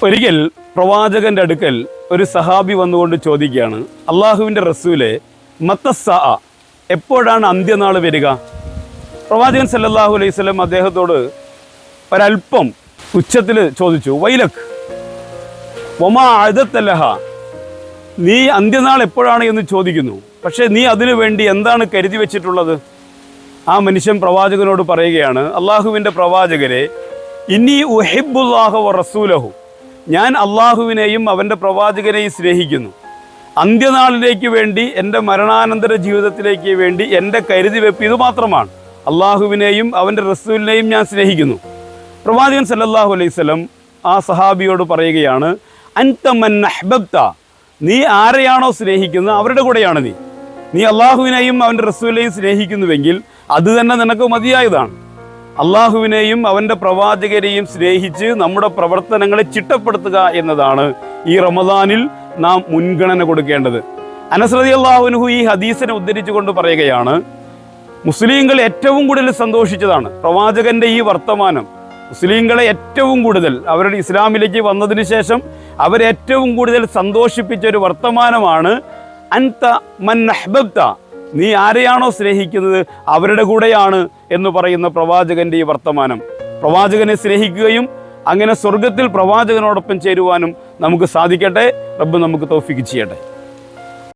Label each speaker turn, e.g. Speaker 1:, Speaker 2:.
Speaker 1: ഒരിക്കൽ പ്രവാചകന്റെ അടുക്കൽ ഒരു സഹാബി വന്നുകൊണ്ട് ചോദിക്കുകയാണ്, അള്ളാഹുവിൻ്റെ റസൂലെ, മത്തസ്സാ, എപ്പോഴാണ് അന്ത്യനാൾ വരിക? പ്രവാചകൻ സല്ലല്ലാഹു അലൈഹി വസല്ലം അദ്ദേഹത്തോട് ഒരല്പം ഉച്ചത്തിൽ ചോദിച്ചു, വൈലക് വമാ അഅദത്തലഹ, നീ അന്ത്യനാൾ എപ്പോഴാണ് എന്ന് ചോദിക്കുന്നു, പക്ഷേ നീ അതിനു വേണ്ടി എന്താണ് കരുതി വെച്ചിട്ടുള്ളത്? ആ മനുഷ്യൻ പ്രവാചകനോട് പറയുകയാണ്, അള്ളാഹുവിൻ്റെ പ്രവാചകരെ, ഇന്നി ഉഹിബ്ബുല്ലാഹ വ റസൂലഹു, ഞാൻ അള്ളാഹുവിനെയും അവൻ്റെ പ്രവാചകനെയും സ്നേഹിക്കുന്നു. അന്ത്യനാളിലേക്ക് വേണ്ടി, എൻ്റെ മരണാനന്തര ജീവിതത്തിലേക്ക് വേണ്ടി എൻ്റെ കരുതി വെപ്പ് ഇത് മാത്രമാണ്. അള്ളാഹുവിനെയും അവൻ്റെ റസൂലിനെയും ഞാൻ സ്നേഹിക്കുന്നു. പ്രവാചകൻ സല്ലല്ലാഹു അലൈഹി വസല്ലം ആ സഹാബിയോട് പറയുകയാണ്, അൻത മൻ അഹ്ബബ്ത, നീ ആരെയാണോ സ്നേഹിക്കുന്നത് അവരുടെ കൂടെയാണ് നീ അള്ളാഹുവിനെയും അവൻ്റെ റസൂലിനെയും സ്നേഹിക്കുന്നുവെങ്കിൽ അത് തന്നെ നിനക്ക് മതിയായതാണ്. അള്ളാഹുവിനെയും അവൻ്റെ പ്രവാചകരെയും സ്നേഹിച്ച് നമ്മുടെ പ്രവർത്തനങ്ങളെ ചിട്ടപ്പെടുത്തുക എന്നതാണ് ഈ റമദാനിൽ നാം മുൻഗണന കൊടുക്കേണ്ടത്. അനസ് റളിയല്ലാഹു അൻഹു ഈ ഹദീസിനെ ഉദ്ധരിച്ചുകൊണ്ട് പറയുകയാണ്, മുസ്ലിങ്ങൾ ഏറ്റവും കൂടുതൽ സന്തോഷിച്ചതാണ് പ്രവാചകന്റെ ഈ വർത്തമാനം. മുസ്ലിങ്ങളെ ഏറ്റവും കൂടുതൽ അവരുടെ ഇസ്ലാമിലേക്ക് വന്നതിന് ശേഷം അവരേറ്റവും കൂടുതൽ സന്തോഷിപ്പിച്ച ഒരു വർത്തമാനമാണ് അൻത മൻ അഹ്ബബ്ത, നീ ആരെയാണോ സ്നേഹിക്കുന്നത് അവരുടെ കൂടെയാണ് എന്ന് പറയുന്ന പ്രവാചകന്റെ ഈ വർത്തമാനം. പ്രവാചകനെ സ്നേഹിക്കുകയും അങ്ങനെ സ്വർഗത്തിൽ പ്രവാചകനോടൊപ്പം ചേരുവാനും നമുക്ക് സാധിക്കട്ടെ. റബ്ബ് നമുക്ക് തൗഫീഖ് ചെയ്യട്ടെ.